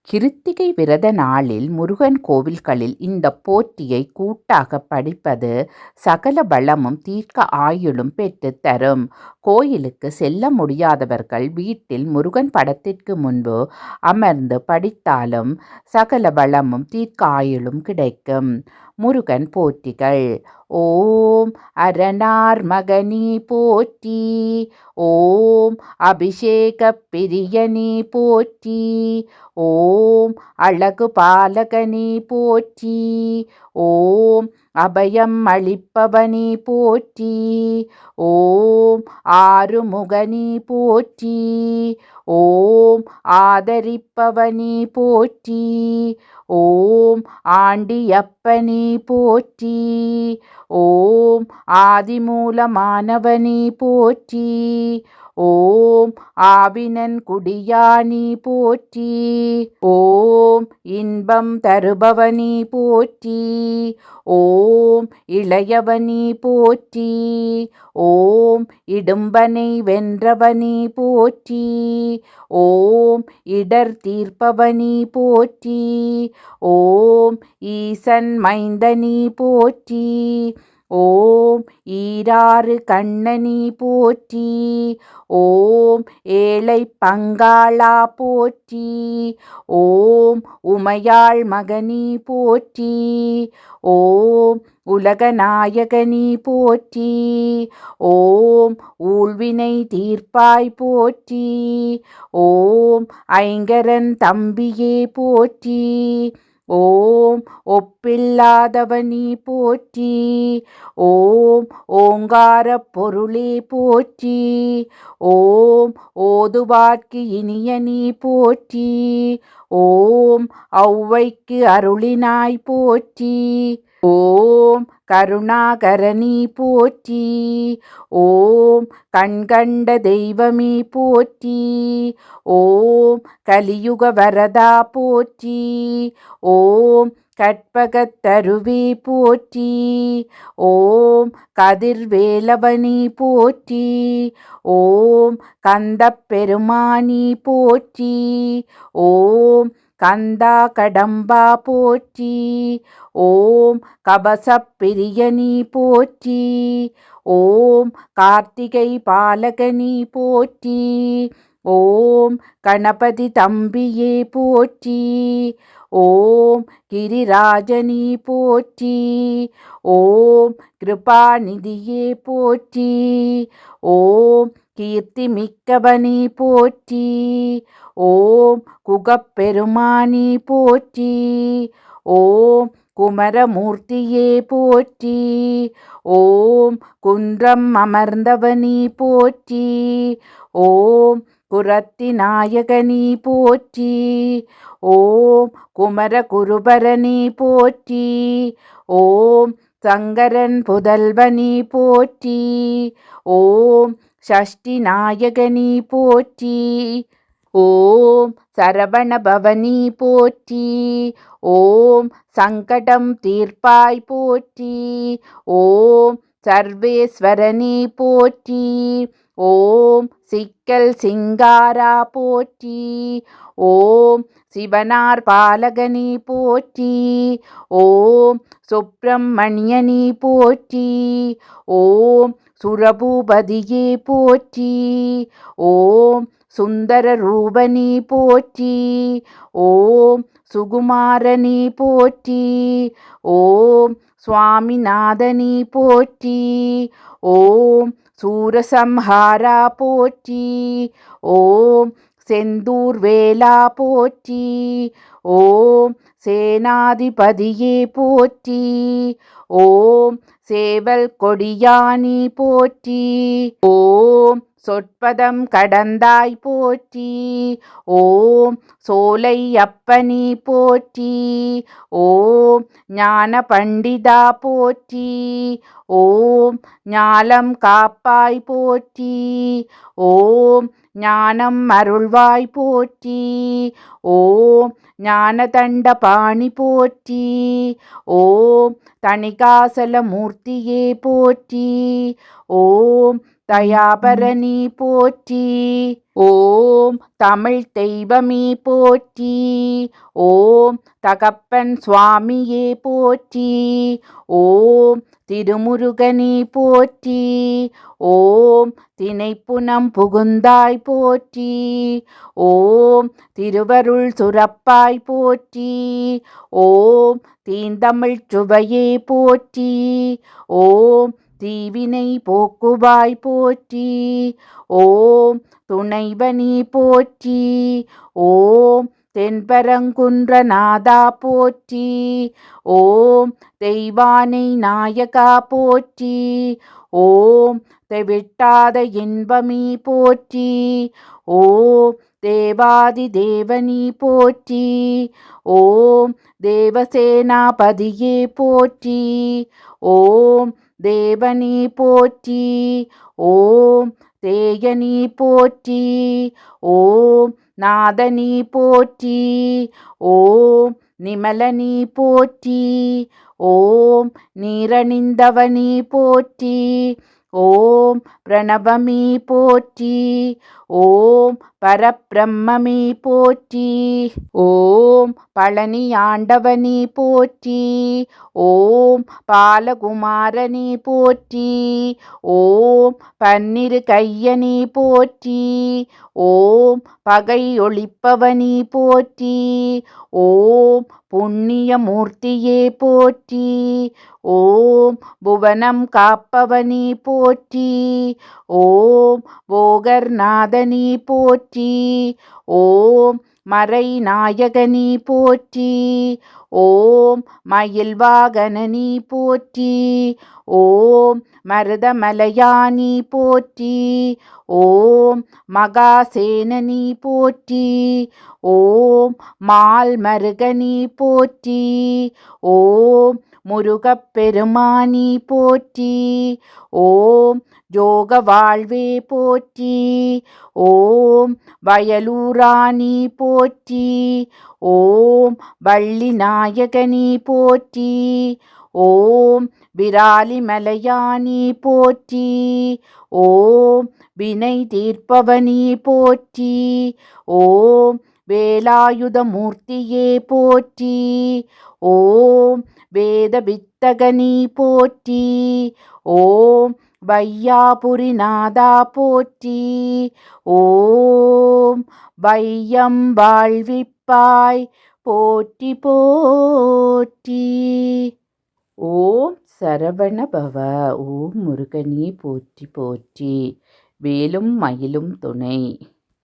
கிருத்திகை விரத நாளில் முருகன் கோவில்களில் இந்த போற்றியை கூட்டாக படிப்பது சகல பலமும் தீர்க்க ஆயுளும் பெற்றுத் தரும். கோயிலுக்கு செல்ல முடியாதவர்கள் வீட்டில் முருகன் படத்திற்கு முன்பு அமர்ந்து படித்தாலும் சகல பலமும் தீர்க்க ஆயுளும் கிடைக்கும். முருகன் போற்றிகள். ஓம் அரணார் மகனி போற்றி. ஓம் அபிஷேக பிரியனி போற்றி. ஓம் அழகு பாலகனி போற்றி. ஓம் அபயம் அளிப்பவனி போற்றி. ஓம் ஆறுமுகனி போற்றி. ஓம் ஆதரிப்பவனி போற்றி. ஓம் ஆண்டியப்பனி போற்றி. ஓம் ஆதிமூலமானவனி போற்றி. ஓம் ஆவினன் குடியானி போற்றி. ஓம் இன்பம் தருபவனி போற்றி. ஓம் இளையவனி போற்றி. ஓம் இடும்பனை வென்றவனி போற்றி. ஓம் இடர் தீர்ப்பவனி போற்றி. ஓம் ஈசன் மைந்தனி போற்றி. ஓம் ஈராறு கண்ணனி போற்றி. ஓம் ஏழை பங்காளா போற்றி. ஓம் உமையாள் மகனி போற்றி. ஓம் உலகநாயகனி போற்றி. ஓம் ஊழ்வினை தீர்ப்பாய் போற்றி. ஓம் ஐங்கரன் தம்பியே போற்றி. ஓம் ஒப்பில்லாதவனி போற்றி. ஓம் ஓங்காரப் பொருளே போற்றி. ஓம் ஓதுவார்க்கு இனியனி போற்றி. ஓம் ஔவைக்கு அருளினாய் போற்றி. ஓம் கருணாகரனி போற்றி. ஓம் கண்கண்ட தெய்வமே போற்றி. ஓம் கலியுக வரதா போற்றி. ஓம் கற்பகத்தருவே போற்றி. ஓம் கதிர்வேலவனி போற்றி. ஓம் கந்தப் பெருமானி போற்றி. ஓம் கந்தா கடம்பா போற்றி. ஓம் கபசப் பிரியனி போற்றி. ஓம் கார்த்திகை பாலகனி போற்றி. ஓம் கணபதி தம்பியே போற்றி. ஓம் கிரிராஜனி போற்றி. ஓம் கிருபாநிதியே போற்றி. ஓம் கீர்த்தி மிக்கவனி போற்றி. ஓம் குகப்பெருமானி போற்றி. ஓம் குமரமூர்த்தியே போற்றி. ஓம் குன்றம் அமர்ந்தவனி போற்றி. ஓம் குரத்தி நாயகனி போற்றி. ஓம் குமரகுருபரனி போற்றி. ஓம் சங்கரன் புதல்வனி போற்றி. ஓம் சஷ்டி நாயகனி போற்றி. ஓம் சரவணபவனி போற்றி. ஓம் சங்கடம் தீர்ப்பாய் போற்றி. ஓம் சர்வேஸ்வரனி போற்றி. ஓம் சிக்கல் சிங்காரா போற்றி. ஓம் சிவனார் பாலகனி போற்றி. ஓம் சுப்பிரமணியனி போற்றி. ஓம் சுரபூபதியே போற்றி. ஓம் சுந்தர ரூபனி போற்றி. ஓம் சுகுமாரனி போற்றி. ஓம் சுவாமிநாதனி போற்றி. ஓம் சூரசம்ஹாரா போற்றி. ஓம் செந்தூர் வேலா போற்றி. ஓம் சேனாதிபதியே போற்றி. ஓம் சேவல் கொடியானி போற்றி. ஓம் சொற்பதம் கடந்தாய் போற்றி. ஓம் சோலை அப்பனி போற்றி. ஓம் ஞான பண்டிதா போற்றி. ஓம் ஞாலம் காப்பாய் போற்றி. ஓம் ஞானம் அருள்வாய் போற்றி. ஓம் ஞானதண்டபாணி போற்றி. ஓம் தணிகாசலமூர்த்தியே போற்றி. ஓம் தயாபரணி போற்றி. ஓம் தமிழ் தெய்வமே போற்றி. ஓம் தகப்பன் சுவாமியே போற்றி. ஓம் திருமுருகனே போற்றி. ஓம் தினைப்புனம் புகுந்தாய் போற்றி. ஓம் திருவருள் சுரப்பாய் போற்றி. ஓம் தீந்தமிழ் சுவையே போற்றி. ஓம் தீவினை போக்குவாய் போற்றி. ஓம் துணைவனி போற்றி. ஓம் தென்பரங்குன்றநாதா போற்றி. ஓம் தெய்வானை நாயகா போற்றி. ஓம் தெவிட்டாத இன்பமே போற்றி. ஓம் தேவாதி தேவனி போற்றி. ஓம் தேவசேனாபதியே போற்றி. ஓம் தேவனி போற்றி. ஓம் தேயனி போற்றி. ஓம் நாதனி போற்றி. ஓம் நிமலனி போற்றி. ஓம் நீரணிந்தவனி போற்றி. ஓம் பிரணவமி போற்றி. ஓம் பரபிரம்மமி போற்றி. ஓம் பழனி ஆண்டவனி போற்றி. ஓம் பாலகுமாரனி போற்றி. ஓம் பன்னிரு கையனி போற்றி. ஓம் பகை ஒழிப்பவனி போற்றி. ஓம் புண்ணியமூர்த்தியே போற்றி. ஓம் புவனம் காப்பவனி போற்றி. ஓம் போகர்நாதனி போற்றி. ஓம் மறை நாயகனி போற்றி. ஓம் மயில்வாகனனி போற்றி. ஓம் மருதமலையானி போற்றி. ஓம் மகாசேனனி போற்றி. ஓம் மால்மருகனி போற்றி. ஓம் முருகப்பெருமானி போற்றி. ஓம் யோக வாழ்வே போற்றி. ஓம் வயலூராணி போற்றி. ஓம் வள்ளி நாயகனி போற்றி. ஓம் விராலிமலையானி போற்றி. ஓம் வினை தீர்ப்பவனி போற்றி. ஓம் வேலாயுதமூர்த்தியே போற்றி. ஓம் வேத வித்தகனி போற்றி. ஓம் வையாபுரிநாதா போற்றி. ஓம் வையம் வாழ்விப்பாய் போற்றி போற்றி. ஓம் சரவணபவ. ஓம் முருகனே போற்றி போற்றி. வேலும் மயிலும் துணை.